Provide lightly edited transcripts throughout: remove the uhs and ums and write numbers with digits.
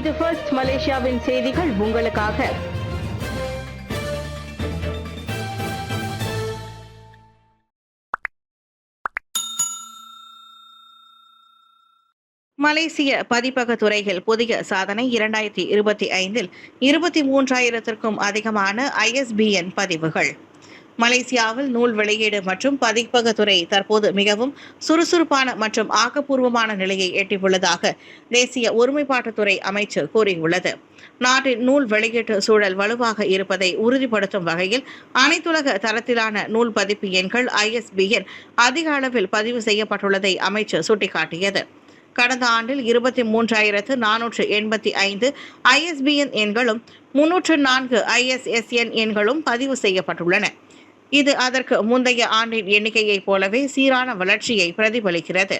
இது ஃபர்ஸ்ட் மலேசியாவின் செய்திகள் உங்களுக்காக. மலேசிய பதிப்பக துறையில் புதிய சாதனை. 2025 23,000க்கும் அதிகமான ISBN பதிவுகள். மலேசியாவில் நூல் வெளியீடு மற்றும் பதிப்பகத்துறை தற்போது மிகவும் சுறுசுறுப்பான மற்றும் ஆக்கப்பூர்வமான நிலையை எட்டியுள்ளதாக தேசிய ஒருமைப்பாட்டுத்துறை அமைச்சு கூறியுள்ளது. நாட்டின் நூல் வெளியீட்டு சூழல் வலுவாக இருப்பதை உறுதிப்படுத்தும் வகையில் அனைத்துலக தரத்திலான நூல் பதிப்பு எண்கள் ISBN அதிக அளவில் பதிவு செய்யப்பட்டுள்ளதை அமைச்சு சுட்டிக்காட்டியது. கடந்த ஆண்டில் 23,485 ISBN எண்களும் 304 ISSN எண்களும் பதிவு செய்யப்பட்டுள்ளன. இது அதற்கு முந்தைய ஆண்டின் எண்ணிக்கையைப் போலவே சீரான வளர்ச்சியை பிரதிபலிக்கிறது.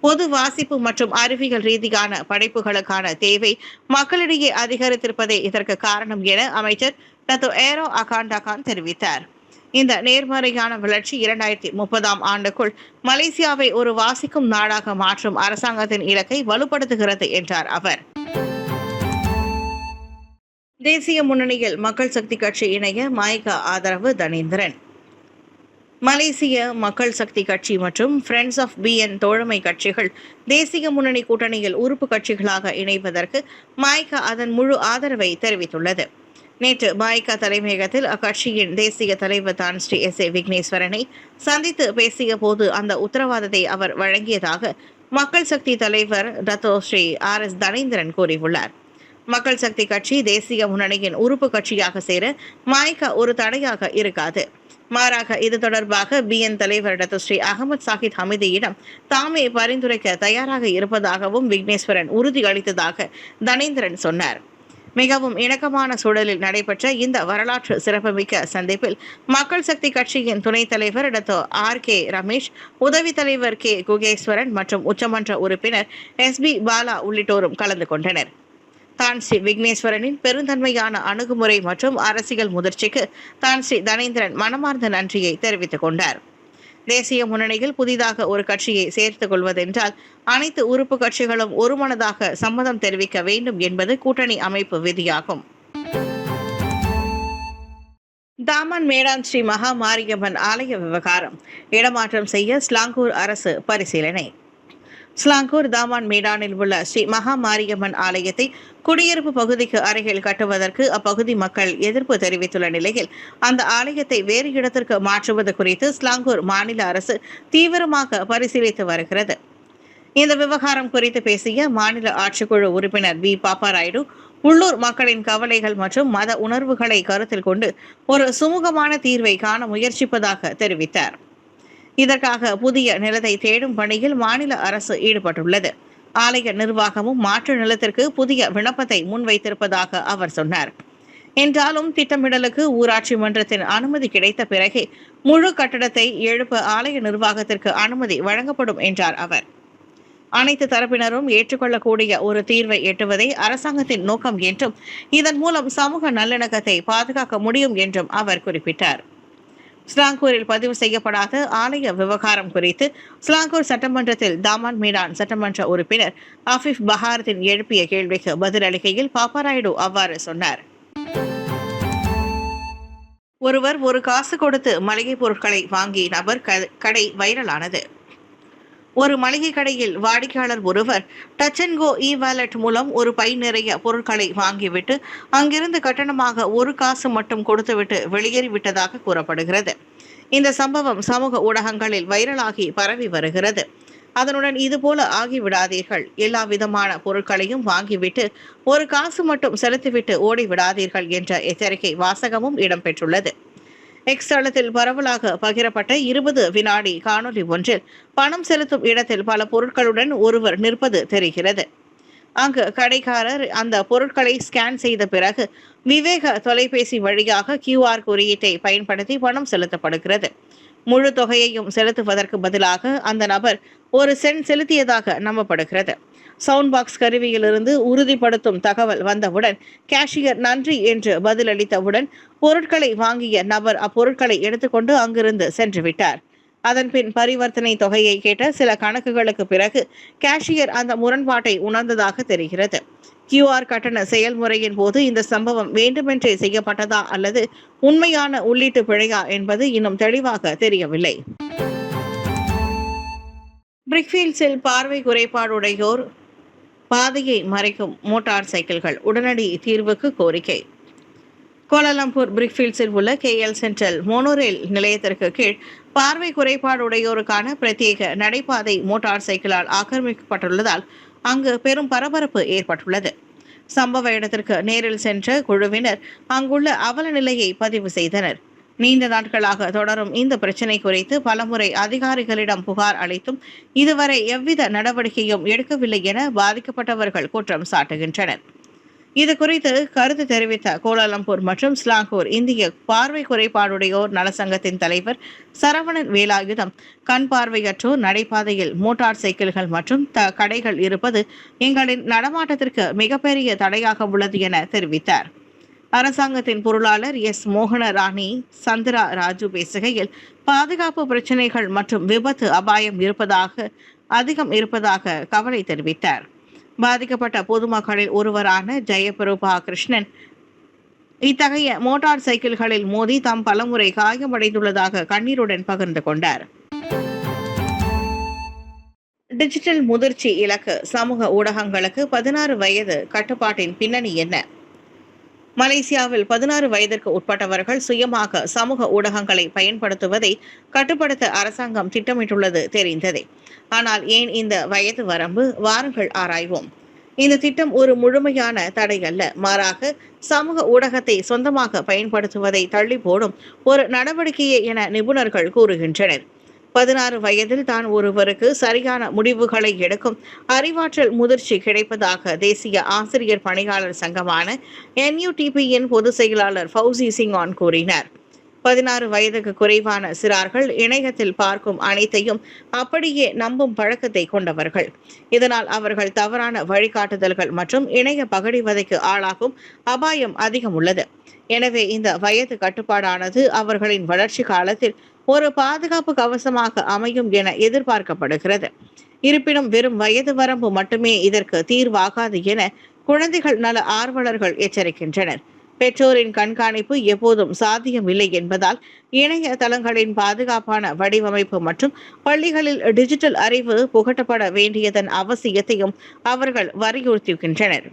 பொது வாசிப்பு மற்றும் அறிவியல் ரீதியான படைப்புகளுக்கான தேவை மக்களிடையே அதிகரித்திருப்பதே இதற்கு காரணம் என அமைச்சர் டத்தோ ஏரோ அகாண்டாகான் தெரிவித்தார். இந்த நேர்மறையான வளர்ச்சி 2030ஆம் ஆண்டுக்குள் மலேசியாவை ஒரு வாசிக்கும் நாடாக மாற்றும் அரசாங்கத்தின் இலக்கை வலுப்படுத்துகிறது என்றார் அவர். தேசிய முன்னணியில் மக்கள் சக்தி கட்சி இணைய மாய்கா ஆதரவு. தனேந்திரன். மலேசிய மக்கள் சக்தி கட்சி மற்றும் ஃப்ரெண்ட்ஸ் ஆஃப் பிஎன் தோழமை கட்சிகள் தேசிய முன்னணி கூட்டணியில் உறுப்பு கட்சிகளாக இணைவதற்கு மாய்கா அதன் முழு ஆதரவை தெரிவித்துள்ளது. நேற்று மாய்கா தலைமையகத்தில் அக்கட்சியின் தேசிய தலைவர் தான் ஸ்ரீ SA விக்னேஸ்வரனை சந்தித்து பேசிய போது அந்த உத்தரவாதத்தை அவர் வழங்கியதாக மக்கள் சக்தி தலைவர் டத்தோ ஸ்ரீ RS தனேந்திரன் கூறியுள்ளார். மக்கள் சக்தி கட்சி தேசிய முன்னணியின் உறுப்பு கட்சியாக சேர மாய்கா ஒரு தடையாக இருக்காது. மாறாக இது தொடர்பாக BN தலைவர் டத்தோ ஸ்ரீ அகமது சாஹித் ஹமிதியிடம் தாமே பரிந்துரைக்க தயாராக இருப்பதாகவும் விக்னேஸ்வரன் உறுதியளித்ததாக தனேந்திரன் சொன்னார். மிகவும் இணக்கமான சூழலில் நடைபெற்ற இந்த வரலாற்று சிறப்புமிக்க சந்திப்பில் மக்கள் சக்தி கட்சியின் துணைத் தலைவர் டத்தோ RK ரமேஷ், உதவி தலைவர் K குகேஸ்வரன் மற்றும் உச்சமன்ற உறுப்பினர் SB பாலா உள்ளிட்டோரும் கலந்து கொண்டனர். தான் ஸ்ரீ விக்னேஸ்வரனின் பெருந்தன்மையான அணுகுமுறை மற்றும் அரசியல் முதிர்ச்சிக்கு தான் ஸ்ரீ தனேந்திரன் மனமார்ந்த நன்றியை தெரிவித்துக் கொண்டார். தேசிய முன்னணியில் புதிதாக ஒரு கட்சியை சேர்த்துக் கொள்வதென்றால் அனைத்து உறுப்பு கட்சிகளும் ஒருமனதாக சம்மதம் தெரிவிக்க வேண்டும் என்பது கூட்டணி அமைப்பு விதியாகும். தாமான் மேடான் ஸ்ரீ மகா மாரியம்மன் ஆலய விவகாரம். இடமாற்றம் செய்ய ஸ்லாங்கூர் அரசு பரிசீலனை. ஸ்லாங்கூர் தாமான் மேடானில் உள்ள ஸ்ரீ மகா மாரியம்மன் ஆலயத்தை குடியிருப்பு பகுதிக்கு அருகில் கட்டுவதற்கு அப்பகுதி மக்கள் எதிர்ப்பு தெரிவித்துள்ள நிலையில் அந்த ஆலயத்தை வேறு இடத்திற்கு மாற்றுவது குறித்து ஸ்லாங்கூர் மாநில அரசு தீவிரமாக பரிசீலித்து வருகிறது. இந்த விவகாரம் குறித்து பேசிய மாநில ஆட்சிக்குழு உறுப்பினர் V பாப்பாராயுடு, உள்ளூர் மக்களின் கவலைகள் மற்றும் மத உணர்வுகளை கருத்தில் கொண்டு ஒரு சுமூகமான தீர்வை காண முயற்சிப்பதாக தெரிவித்தார். இதற்காக புதிய நிலத்தை தேடும் பணியில் மாநில அரசு ஈடுபட்டுள்ளது. ஆலய நிர்வாகமும் மாற்று நிலத்திற்கு புதிய விண்ணப்பத்தை முன்வைத்திருப்பதாக அவர் சொன்னார். என்றாலும் திட்டமிடலுக்கு ஊராட்சி மன்றத்தின் அனுமதி கிடைத்த பிறகே முழு கட்டடத்தை எழுப்ப ஆலய நிர்வாகத்திற்கு அனுமதி வழங்கப்படும் என்றார் அவர். அனைத்து தரப்பினரும் ஏற்றுக்கொள்ளக்கூடிய ஒரு தீர்வை எட்டுவதே அரசாங்கத்தின் நோக்கம் என்றும் இதன் மூலம் சமூக நல்லிணக்கத்தை பாதுகாக்க முடியும் என்றும் அவர் குறிப்பிட்டார். ஸ்லாங்கூரில் பதிவு செய்யப்படாத ஆலய விவகாரம் குறித்து ஸ்லாங்கூர் சட்டமன்றத்தில் தாமான் மீடான் சட்டமன்ற உறுப்பினர் ஆஃபிஃப் பஹாரத்தின் எழுப்பிய கேள்விக்கு பதிலளிக்கையில் பாப்பாராயுடு அவ்வாறு சொன்னார். ஒருவர் ஒரு காசு கொடுத்து மளிகை பொருட்களை வாங்கிய நபர் கடை வைரலானது. ஒரு மளிகை கடையில் வாடிக்கையாளர் ஒருவர் டச் அண்ட் கோ வாலெட் மூலம் ஒரு பை நிறைய பொருட்களை வாங்கிவிட்டு அங்கிருந்து கட்டணமாக ஒரு காசு மட்டும் கொடுத்துவிட்டு வெளியேறிவிட்டதாக கூறப்படுகிறது. இந்த சம்பவம் சமூக ஊடகங்களில் வைரலாகி பரவி வருகிறது. அதனுடன் இதுபோல ஆகிவிடாதீர்கள், எல்லா விதமான பொருட்களையும் வாங்கிவிட்டு ஒரு காசு மட்டும் செலுத்திவிட்டு ஓடிவிடாதீர்கள் என்ற எச்சரிக்கை வாசகமும் இடம்பெற்றுள்ளது. எக்ஸ் தளத்தில் பரவலாக பகிரப்பட்ட 20 வினாடி காணொலி ஒன்றில் பணம் செலுத்தும் இடத்தில் பல பொருட்களுடன் ஒருவர் நிற்பது தெரிகிறது. அங்கு கடைக்காரர் அந்த பொருட்களை ஸ்கேன் செய்த பிறகு விவேக தொலைபேசி வழியாக QR குறியீட்டை பயன்படுத்தி பணம் செலுத்தப்படுகிறது. முழு தொகையையும் செலுத்துவதற்கு பதிலாக அந்த நபர் 1 சென்ட் செலுத்தியதாக நம்பப்படுகிறது. சவுண்ட் பாக்ஸ் கருவியிலிருந்து உறுதிப்படுத்தும் தகவல் வந்தவுடன் கேஷியர் நன்றி என்று பதிலளித்தவுடன் பொருட்களை வாங்கிய நபர் அப்பொருட்களை எடுத்துக்கொண்டு அங்கிருந்து சென்று விட்டார். அதன்பின் பரிவர்த்தனை தொகையை கேட்ட சில கணக்குகளுக்கு பிறகு கேஷியர் அந்த முரண்பாட்டை உணர்ந்ததாக தெரிகிறது. QR கட்டண செயல்முறையின் போது இந்த சம்பவம் வேண்டுமென்றே செய்யப்பட்டதா அல்லது உண்மையான உள்ளீட்டு பிழையா என்பது இன்னும் தெளிவாக தெரியவில்லை. பிரிக்ஃபீல்ட்ஸில் பார்வை குறைபாடுடையோர் பாதையை மறைக்கும் மோட்டார் சைக்கிள்கள் உடனடி தீர்வுக்கு கோரிக்கை. கோலாலம்பூர் பிரிக்ஃபீல்ட்ஸில் உள்ள KL சென்ட்ரல் மோனோரேல் நிலையத்திற்கு கீழ் பார்வை குறைபாடுடையோருக்கான பிரத்யேக நடைபாதை மோட்டார் சைக்கிளால் ஆக்கிரமிக்கப்பட்டுள்ளதால் அங்கு பெரும் பரபரப்பு ஏற்பட்டுள்ளது. சம்பவ இடத்திற்கு நேரில் சென்ற குழுவினர் அங்குள்ள அவல நிலையை பதிவு செய்தனர். நீண்ட நாட்களாக தொடரும் இந்த பிரச்சினை குறித்து பலமுறை அதிகாரிகளிடம் புகார் அளித்தும் இதுவரை எவ்வித நடவடிக்கையும் எடுக்கவில்லை என பாதிக்கப்பட்டவர்கள் குற்றம் சாட்டுகின்றனர். இது குறித்து கருத்து தெரிவித்த கோலாலம்பூர் மற்றும் ஸ்லாங்கூர் இந்திய பார்வை குறைபாடுடையோர் நலசங்கத்தின் தலைவர் சரவணன் வேலாயுதம், கண் பார்வையற்றோர் நடைபாதையில் மோட்டார் சைக்கிள்கள் மற்றும் கடைகள் இருப்பது எங்களின் நடமாட்டத்திற்கு மிகப்பெரிய தடையாக உள்ளது என தெரிவித்தார். அரசாங்கத்தின் பொருளாளர் மோகன ராணி சந்திரா ராஜு பேசுகையில், பாதுகாப்பு பிரச்சினைகள் மற்றும் விபத்து அபாயம் அதிகம் இருப்பதாக கவலை தெரிவித்தார். பாதிக்கப்பட்ட பொதுமக்களில் ஒருவரான ஜெயபிரபா கிருஷ்ணன் இத்தகைய மோட்டார் சைக்கிள்களில் மோதி தாம் பலமுறை காயமடைந்துள்ளதாக கண்ணீருடன் பகிர்ந்து கொண்டார். டிஜிட்டல் முதிர்ச்சி இலக்கு சமூக ஊடகங்களுக்கு 16 வயது கட்டுப்பாட்டின் பின்னணி என்ன? மலேசியாவில் 16 வயதிற்கு உட்பட்டவர்கள் சுயமாக சமூக ஊடகங்களை பயன்படுத்துவதை கட்டுப்படுத்த அரசாங்கம் திட்டமிட்டுள்ளது தெரிந்ததே. ஆனால் ஏன் இந்த வயது வரம்பு? வாருங்கள் ஆராய்வோம். இந்த திட்டம் ஒரு முழுமையான தடை அல்ல, மாறாக சமூக ஊடகத்தை சொந்தமாக பயன்படுத்துவதை தள்ளி போடும் ஒரு நடவடிக்கையே என நிபுணர்கள் கூறுகின்றனர். 16 வயதில் தான் ஒருவருக்கு சரியான முடிவுகளை எடுக்கும் அறிவாற்றல் முதிர்ச்சி கிடைப்பதாக தேசிய ஆசிரியர் பணியாளர் சங்கமான NUTP-யின் பொதுச் செயலாளர் ஃபவுசி சிங்கான் கூறினார். 16 வயதுக்கு குறைவான சிறார்கள் இணையத்தில் பார்க்கும் அனைத்தையும் அப்படியே நம்பும் பழக்கத்தை கொண்டவர்கள். இதனால் அவர்கள் தவறான வழிகாட்டுதல்கள் மற்றும் இணைய பகடிவதைக்கு ஆளாகும் அபாயம் அதிகம் உள்ளது. எனவே இந்த வயது கட்டுப்பாடானது அவர்களின் வளர்ச்சி காலத்தில் ஒரு பாதுகாப்பு கவசமாக அமையும் என எதிர்பார்க்கப்படுகிறது. இருப்பினும் வெறும் வயது வரம்பு மட்டுமே இதற்கு தீர்வாகாது என குழந்தைகள் நல ஆர்வலர்கள் எச்சரிக்கின்றனர். பெற்றோரின் கண்காணிப்பு எப்போதும் சாத்தியமில்லை என்பதால் இணைய தளங்களின் பாதுகாப்பான வடிவமைப்பு மற்றும் பள்ளிகளில் டிஜிட்டல் அறிவு புகட்டப்பட வேண்டியதன் அவசியத்தையும் அவர்கள் வலியுறுத்துகின்றனர்.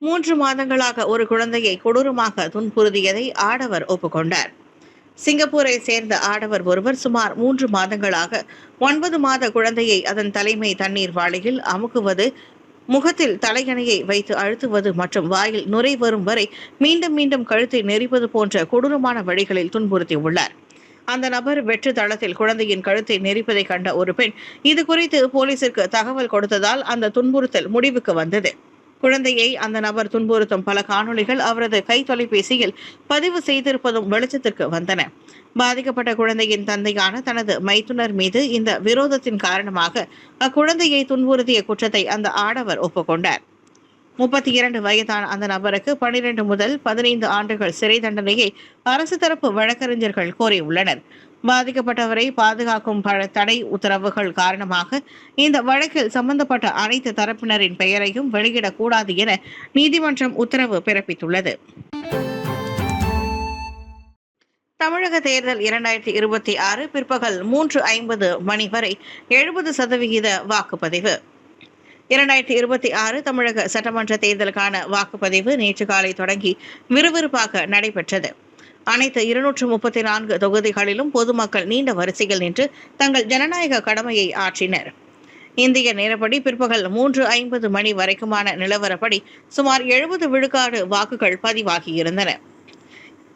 3 மாதங்களாக ஒரு குழந்தையை கொடூரமாக துன்புறுத்தியதை ஆடவர் ஒப்புக்கொண்டார். சிங்கப்பூரை சேர்ந்த ஆடவர் ஒருவர் சுமார் 3 மாதங்களாக 9 மாத குழந்தையை அதன் தலைமை தண்ணீர் வாளியில் அமுக்குவது, முகத்தில் தலையணையை வைத்து அழுத்துவது மற்றும் வாயில் நுரை வரும் வரை மீண்டும் மீண்டும் கழுத்தை நெரிப்பது போன்ற கொடூரமான வழிகளில் துன்புறுத்தியுள்ளார். அந்த நபர் வெற்று தளத்தில் குழந்தையின் கழுத்தை நெரிப்பதை கண்ட ஒரு பெண் இது குறித்து போலீசிற்கு தகவல் கொடுத்ததால் அந்த துன்புறுத்தல் முடிவுக்கு வந்தது. குழந்தையை அந்த நபர் துன்புறுத்தும் பல காணொளிகள் அவரது கை தொலைபேசியில் பதிவு செய்திருப்பதும் வெளிச்சத்திற்கு வந்தன. பாதிக்கப்பட்ட குழந்தையின் தந்தையான தனது மைத்துனர் மீது இந்த விரோதத்தின் காரணமாக அக்குழந்தையை துன்புறுத்திய குற்றத்தை அந்த ஆடவர் ஒப்புக்கொண்டார். 32 வயதான அந்த நபருக்கு 12 முதல் 15 ஆண்டுகள் சிறை தண்டனையை அரசு தரப்பு வழக்கறிஞர்கள் கோரியுள்ளனர். பாதிக்கப்பட்டவரை பாதுகாக்கும் தடை உத்தரவுகள் காரணமாக இந்த வழக்கில் சம்பந்தப்பட்ட அனைத்து தரப்பினரின் பெயரையும் வெளியிடக்கூடாது என நீதிமன்றம் உத்தரவு பிறப்பித்துள்ளது. தமிழக தேர்தல் 2026 பிற்பகல் 3:50 மணி வரை 70% வாக்குப்பதிவு. 2026 தமிழக சட்டமன்ற தேர்தலுக்கான வாக்குப்பதிவு நேற்று காலை தொடங்கி விறுவிறுப்பாக நடைபெற்றது. அனைத்து 234 தொகுதிகளிலும் பொதுமக்கள் நீண்ட வரிசையில் நின்று தங்கள் ஜனநாயக கடமையை ஆற்றினர். இந்திய நேரப்படி பிற்பகல் 3:50 மணி வரைக்குமான நிலவரப்படி சுமார் 70 விழுக்காடு வாக்குகள் பதிவாகியிருந்தன.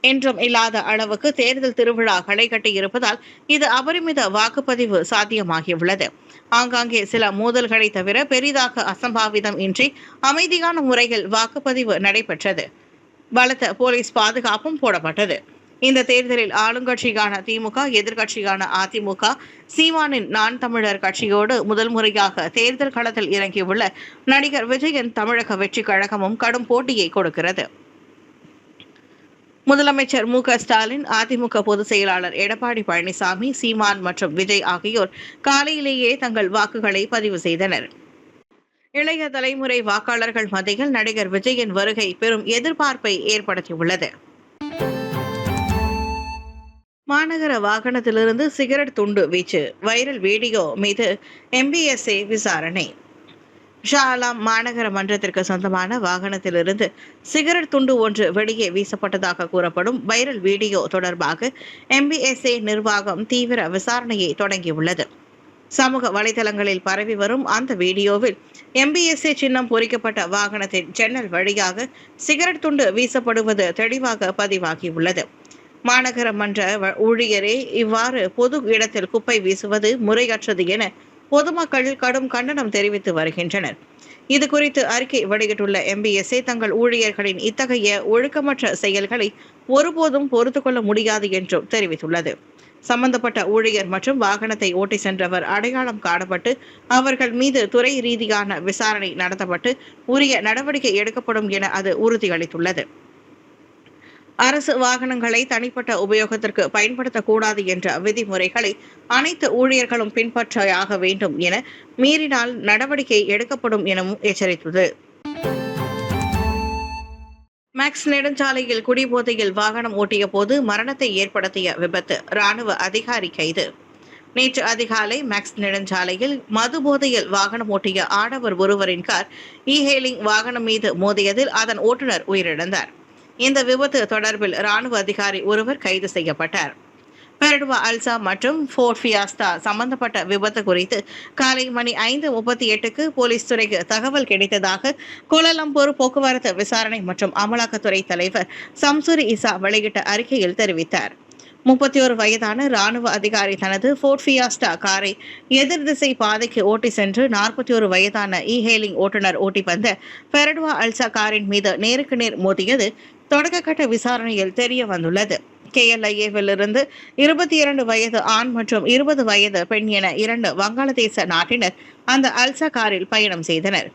என்றும் இல்லாத அளவுக்கு தேர்தல் திருவிழா களை கட்டியிருப்பதால் இது அபரிமித வாக்குப்பதிவு சாத்தியமாகியுள்ளது. ஆங்காங்கே சில மோதல்களை தவிர பெரிதாக அசம்பாவிதம் இன்றி அமைதியான முறையில் வாக்குப்பதிவு நடைபெற்றது. பலத்த போலீஸ் பாதுகாப்பும் போடப்பட்டது. இந்த தேர்தலில் ஆளுங்கட்சியான திமுக, எதிர்க்கட்சியான அதிமுக, சீமானின் நான் தமிழர் கட்சியோடு முதல் முறையாக தேர்தல் களத்தில் இறங்கியுள்ள நடிகர் விஜயின் தமிழக வெற்றி கழகமும் கடும் போட்டியை கொடுக்கிறது. முதலமைச்சர் மு.க.ஸ்டாலின், அதிமுக பொதுச் செயலாளர் எடப்பாடி பழனிசாமி, சீமான் மற்றும் விஜய் ஆகியோர் காலையிலேயே தங்கள் வாக்குகளை பதிவு செய்தனர். இளைய தலைமுறை வாக்காளர்கள் மத்தியில் நடிகர் விஜயின் வருகை பெரும் எதிர்பார்ப்பை ஏற்படுத்தியுள்ளது. மாநகர வாகனத்திலிருந்து சிகரெட் துண்டு வீச்சு வைரல் வீடியோ மீது MBSA விசாரணை. ஷா ஆலம் மாநகர மன்றத்திற்கு சொந்தமான வாகனத்திலிருந்து சிகரெட் துண்டு ஒன்று வெளியே வீசப்பட்டதாக கூறப்படும் வைரல் வீடியோ தொடர்பாக MBSA நிர்வாகம் தீவிர விசாரணையை தொடங்கியுள்ளது. சமூக வலைதளங்களில் பரவி வரும் அந்த வீடியோவில் MBSA சின்னம் பொறிக்கப்பட்ட வாகனத்தின் ஜன்னல் வழியாக சிகரெட் துண்டு வீசப்படுவது தெளிவாக பதிவாகியுள்ளது. மாநகர மன்ற ஊழியரே இவ்வாறு பொது இடத்தில் குப்பை வீசுவது முறையற்றது என பொதுமக்கள் கடும் கண்டனம் தெரிவித்து வருகின்றனர். இதுகுறித்து அறிக்கை வெளியிட்டுள்ள MBSA தங்கள் ஊழியர்களின் இத்தகைய ஒழுக்கமற்ற செயல்களை ஒருபோதும் பொறுத்துக்கொள்ள முடியாது என்றும் தெரிவித்துள்ளது. சம்பந்தப்பட்ட ஊழியர் மற்றும் வாகனத்தை ஓட்டி சென்றவர் அடையாளம் காணப்பட்டு அவர்கள் மீது துறை ரீதியான விசாரணை நடத்தப்பட்டு உரிய நடவடிக்கை எடுக்கப்படும் என அது உறுதியளித்துள்ளது. அரசு வாகனங்களை தனிப்பட்ட உபயோகத்திற்கு பயன்படுத்தக்கூடாது என்ற விதிமுறைகளை அனைத்து ஊழியர்களும் பின்பற்ற வேண்டும் என மீறினால் நடவடிக்கை எடுக்கப்படும் எனவும் எச்சரித்துள்ளது. மேக்ஸ் நெடுஞ்சாலையில் குடிபோதையில் வாகனம் ஓட்டிய போது மரணத்தை ஏற்படுத்திய விபத்து ராணுவ அதிகாரி கைது. நேற்று அதிகாலை மேக்ஸ் நெடுஞ்சாலையில் மது போதையில் வாகனம் ஓட்டிய ஆடவர் ஒருவரின் கார் ஹேலிங் வாகனம் மீது மோதியதில் அதன் ஓட்டுநர் உயிரிழந்தார். இந்த விபத்து தொடர்பில் ராணுவ அதிகாரி ஒருவர் கைது செய்யப்பட்டார். பெரடுவா அல்சா மற்றும் ஃபோர்ட் ஃபியாஸ்டா சம்பந்தப்பட்ட விபத்து குறித்து காலை மணி 5:38க்கு போலீஸ் துறைக்கு தகவல் கிடைத்ததாக கோலாலம்பூர் போக்குவரத்து விசாரணை மற்றும் அமலாக்கத்துறை தலைவர் சம்சுரி இசா வெளியிட்ட அறிக்கையில் தெரிவித்தார். 31 வயதான ராணுவ அதிகாரி தனது ஃபோர்ட் ஃபியாஸ்டா காரை எதிர் திசை பாதைக்கு ஓட்டி சென்று 41 வயதான ஹேலிங் ஓட்டுநர் ஓட்டி வந்த பெரடுவா அல்சா காரின் மீது நேருக்கு நேர் மோதியது தொடக்கக்கட்ட விசாரணையில் தெரிய வந்துள்ளது. KLIA-விலிருந்து 22 வயது ஆண் மற்றும் 20 வயது பெண் என 2 வங்காளதேச நாட்டினர் அந்த அல்சா காரில் பயணம் செய்தனர்.